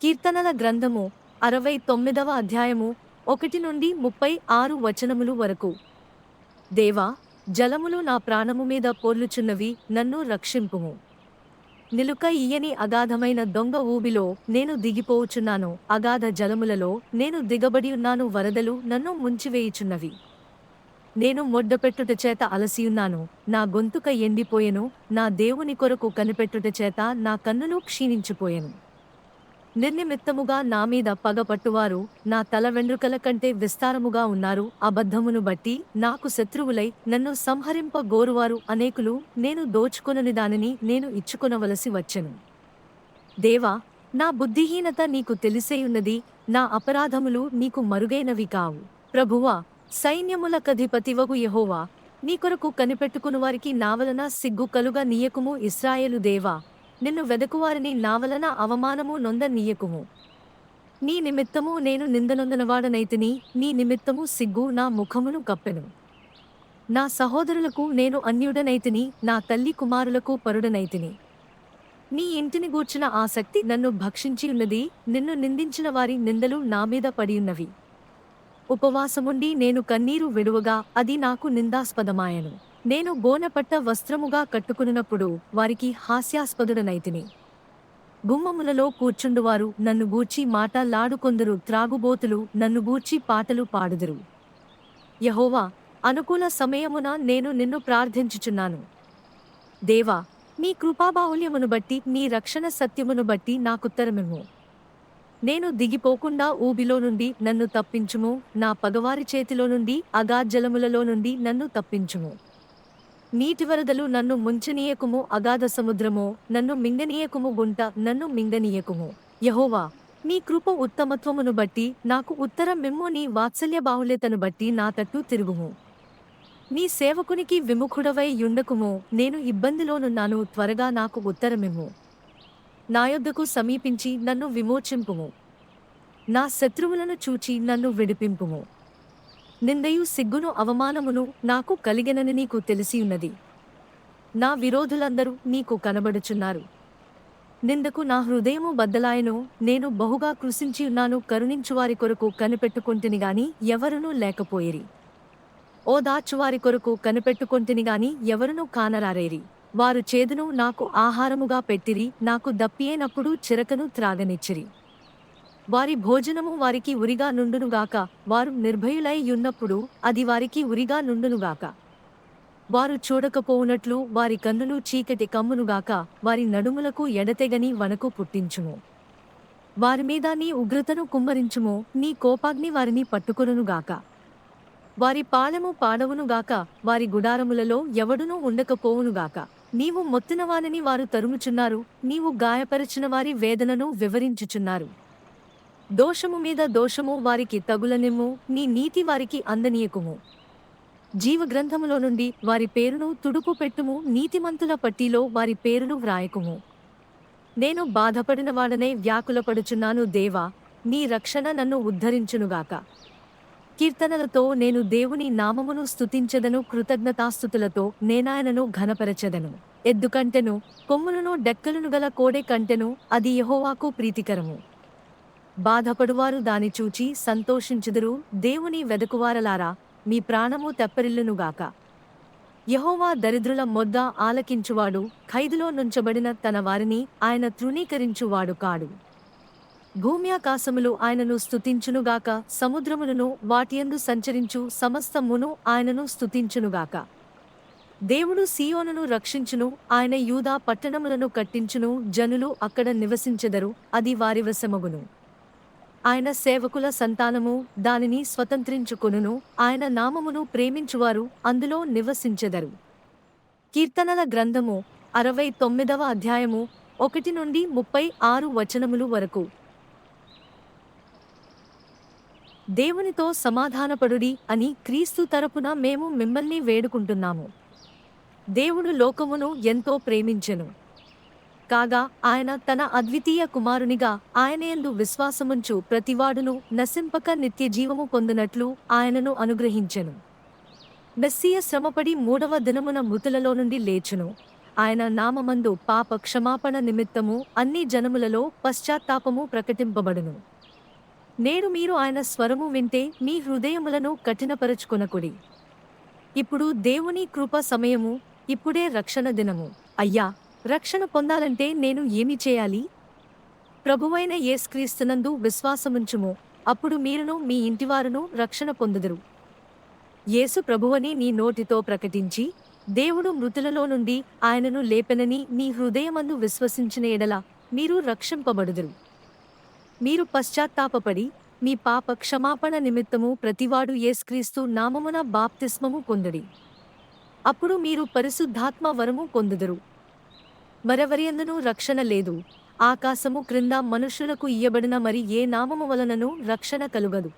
కీర్తనల గ్రంథము 69వ అధ్యాయము 1 నుండి 36 వచనములు వరకు. దేవా, జలములు నా ప్రాణము మీద పొర్లుచున్నవి, నన్ను రక్షింపుము. నిలుక ఇయ్యని అగాధమైన దొంగ ఊబిలో నేను దిగిపోవుచున్నాను. అగాధ జలములలో నేను దిగబడియున్నాను. వరదలు నన్ను ముంచివేయుచున్నవి. నేను మొడ్డపెట్టుట చేత అలసియున్నాను. నా గొంతుక ఎండిపోయెను. నా దేవుని కొరకు కనిపెట్టుట చేత నా కన్నులు క్షీణించిపోయెను. నిర్నిమిత్తముగా నా మీద పగపట్టువారు నా తల వెండ్రుకల కంటే విస్తారముగా ఉన్నారు. అబద్ధమును బట్టి నాకు శత్రువులై నన్ను సంహరింప గోరువారు అనేకులు. నేను దోచుకొనని దానిని నేను ఇచ్చుకొనవలసి వచ్చెను. దేవా, నా బుద్ధిహీనత నీకు తెలిసేయున్నది. నా అపరాధములు నీకు మరుగైనవి కావు. ప్రభువా, సైన్యములకధిపతివగు యెహోవా, నీ కొరకు కనిపెట్టుకునివారికి నా వలన సిగ్గు కలుగ నీయకుము. ఇశ్రాయేలు దేవా, నిన్ను వెదకువారిని నా వలన అవమానము నొంద నీయకుము. నీ నిమిత్తము నేను నిందనొందనవాడనైతిని. నీ నిమిత్తము సిగ్గు నా ముఖమును కప్పెను. నా సహోదరులకు నేను అన్యుడనైతిని. నా తల్లి కుమారులకు పరుడనైతిని. నీ ఇంటిని గూర్చిన ఆసక్తి నన్ను భక్షించియున్నది. నిన్ను నిందించిన వారి నిందలు నా మీద పడియున్నవి. ఉపవాసముండి నేను కన్నీరు విడువగా అది నాకు నిందాస్పదమాయెను. నేను గోనెపట్ట వస్త్రముగా కట్టుకున్నప్పుడు వారికి హాస్యాస్పదుడనైతిని. గుమ్మములలో కూర్చుండువారు నన్ను గూర్చి మాటలాడుకొందురు. త్రాగుబోతులు నన్ను గూర్చి పాటలు పాడుదురు. యెహోవా, అనుకూల సమయమున నేను నిన్ను ప్రార్థించుచున్నాను. దేవా, నీ కృపాబాహుల్యమును బట్టి నీ రక్షణ సత్యమును బట్టి నాకుత్తరమిమ్ము. నేను దిగిపోకుండా ఊబిలో నుండి నన్ను తప్పించుము. నా పగవారి చేతిలో నుండి అగాధజలములలో నుండి నన్ను తప్పించుము. నీటివరదలు నన్ను ముంచనీయకుము. అగాధ సముద్రమో నన్ను మింగనీయకుము. గుంట నన్ను మింగనీయకుము. యెహోవా, నీ కృప ఉత్తమత్వమును బట్టి నాకు ఉత్తరమిమ్ము. నీ వాత్సల్య బాహుల్యతను బట్టి నా తట్టు తిరుగుము. నీ సేవకునికి విముఖుడవై యుండకుము. నేను ఇబ్బందిలోనున్నాను, త్వరగా నాకు ఉత్తరమిమ్ము. నా యొద్దకు సమీపించి నన్ను విమోచింపుము. నా శత్రువులను చూచి నన్ను విడిపింపుము. నిందయు సిగ్గును అవమానమును నాకు కలిగెనని నీకు తెలిసియున్నది. నా విరోధులందరూ నీకు కనబడుచున్నారు. నిందకు నా హృదయము బద్దలాయెను. నేను బహుగా కృశించియున్నాను. కరుణించువారి కొరకు కనిపెట్టుకొంటిని గాని ఎవరునూ లేకపోయిరి. ఓదార్చువారి కొరకు కనిపెట్టుకొంటిని గాని ఎవరునూ కానరారేరి. వారు చేదును నాకు ఆహారముగా పెట్టిరి. నాకు దప్పియైనప్పుడు చిరకను త్రాగనిచ్చిరి. వారి భోజనము వారికి ఉరిగా నుండునుగాక. వారు నిర్భయులై యున్నప్పుడు అది వారికి ఉరిగా నుండునుగాక. వారు చూడకపోవునట్లు వారి కన్నులు చీకటి కమ్మునుగాక. వారి నడుములకు ఎడతెగని వణకు పుట్టించుము. వారి మీద నీ ఉగ్రతను కుమ్మరించుము. నీ కోపాగ్ని వారిని పట్టుకొనుగాక. వారి పాలెము పాడవునుగాక. వారి గుడారములలో ఎవడునూ ఉండకపోవునుగాక. నీవు మొత్తినవానని వారు తరుముచున్నారు. నీవు గాయపరచిన వారి వేదనను వివరించుచున్నారు. దోషము మీద దోషము వారికి తగులనిమ్ము. నీ నీతి వారికి అందనీయకుము. జీవగ్రంథములో నుండి వారి పేరును తుడుపు పెట్టుము. నీతిమంతుల పట్టీలో వారి పేరును వ్రాయకుము. నేను బాధపడినవాడనే వ్యాకులపడుచున్నాను. దేవా, నీ రక్షణ నన్ను ఉద్ధరించునుగాక. కీర్తనలతో నేను దేవుని నామమును స్తుతించెదను. కృతజ్ఞతాస్తుతులతో నేనాయనను ఘనపరచెదను. ఎద్దు కంటెను, కొమ్ములను డెక్కలును గల కోడె కంటెను, అది యెహోవాకు ప్రీతికరము. బాధపడువారు దాని చూచి సంతోషించుదురు. దేవుని వెదకువారలారా, మీ ప్రాణము తెప్పరిల్లునుగాక. యెహోవా దరిద్రుల మొద్ద ఆలకించువాడు. ఖైదులో నుంచబడిన తన వారిని ఆయన తృణీకరించువాడు కాడు. భూమ్యాకాశములు ఆయనను స్తుతించునుగాక. సముద్రములను వాటియందు సంచరించు సమస్తమును ఆయనను స్తుతించునుగాక. దేవుడు సీయోనును రక్షించును. ఆయన యూదా పట్టణములను కట్టించును. జనులు అక్కడ నివసించెదరు. అది వారి వశమగును. ఆయన సేవకుల సంతానము దానిని స్వతంత్రించుకొనును. ఆయన నామమును ప్రేమించువారు అందులో నివసించెదరు. కీర్తనల గ్రంథము 69వ అధ్యాయము 1 నుండి 36 వచనములు వరకు. దేవునితో సమాధానపడుడి అని క్రీస్తు తరపున మేము మిమ్మల్ని వేడుకుంటున్నాము. దేవుడు లోకమును ఎంతో ప్రేమించెను. కాగా ఆయన తన అద్వితీయ కుమారునిగా ఆయనయందు విశ్వాసముంచు ప్రతివాడును నశింపక నిత్యజీవము పొందునట్లు ఆయనను అనుగ్రహించెను. మెస్సియ శ్రమపడి 3వ దినమున మృతులలో నుండి లేచును. ఆయన నామమందు పాప క్షమాపణ నిమిత్తము అన్ని జనములలో పశ్చాత్తాపము ప్రకటింపబడును. నేడు మీరు ఆయన స్వరము వింటే మీ హృదయములను కఠినపరచుకొనకుడి. ఇప్పుడు దేవుని కృప సమయము, ఇప్పుడే రక్షణ దినము. అయ్యా, రక్షణ పొందాలంటే నేను ఏమి చేయాలి? ప్రభువైన యేసుక్రీస్తునందు విశ్వాసముంచుము, అప్పుడు మీరును మీ ఇంటివారును రక్షణ పొందుదురు. యేసు ప్రభువని నీ నోటితో ప్రకటించి, దేవుడు మృతులలో నుండి ఆయనను లేపెనని నీ హృదయమందు విశ్వసించిన ఎడల మీరు రక్షింపబడుదురు. మీరు పశ్చాత్తాపపడి మీ పాప క్షమాపణ నిమిత్తము ప్రతివాడు యేసుక్రీస్తు నామమున బాప్తిస్మము పొందుడి. అప్పుడు మీరు పరిశుద్ధాత్మ వరము పొందుదురు. మరెవరియందునూ రక్షణ లేదు, ఆకాశము క్రింద మనుష్యులకు ఇయ్యబడిన మరి ఏ నామము వలనను రక్షణ కలుగదు.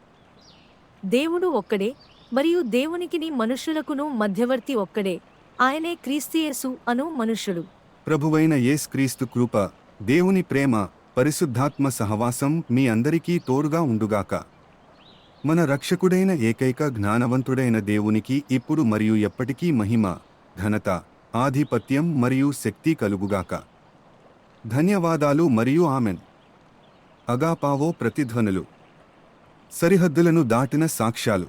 దేవుడు ఒక్కడే, మరియు దేవునికిని మనుష్యులకును మధ్యవర్తి ఒక్కడే, ఆయనే క్రీస్తుయేసు అను మనుష్యుడు. ప్రభువైన యేసుక్రీస్తు కృప, దేవుని ప్రేమ, పరిశుద్ధాత్మ సహవాసం మీ అందరికీ తోడుగా ఉండుగాక. మన రక్షకుడైన ఏకైక జ్ఞానవంతుడైన దేవునికి ఇప్పుడు మరియు ఎప్పటికీ మహిమ, ఘనత, ఆధిపత్యం మరియు శక్తి కలుగుగాక. ధన్యవాదాలు మరియు ఆమెన్. అగాపావో ప్రతిధ్వనులు. సరిహద్దులను దాటిన సాక్ష్యాలు.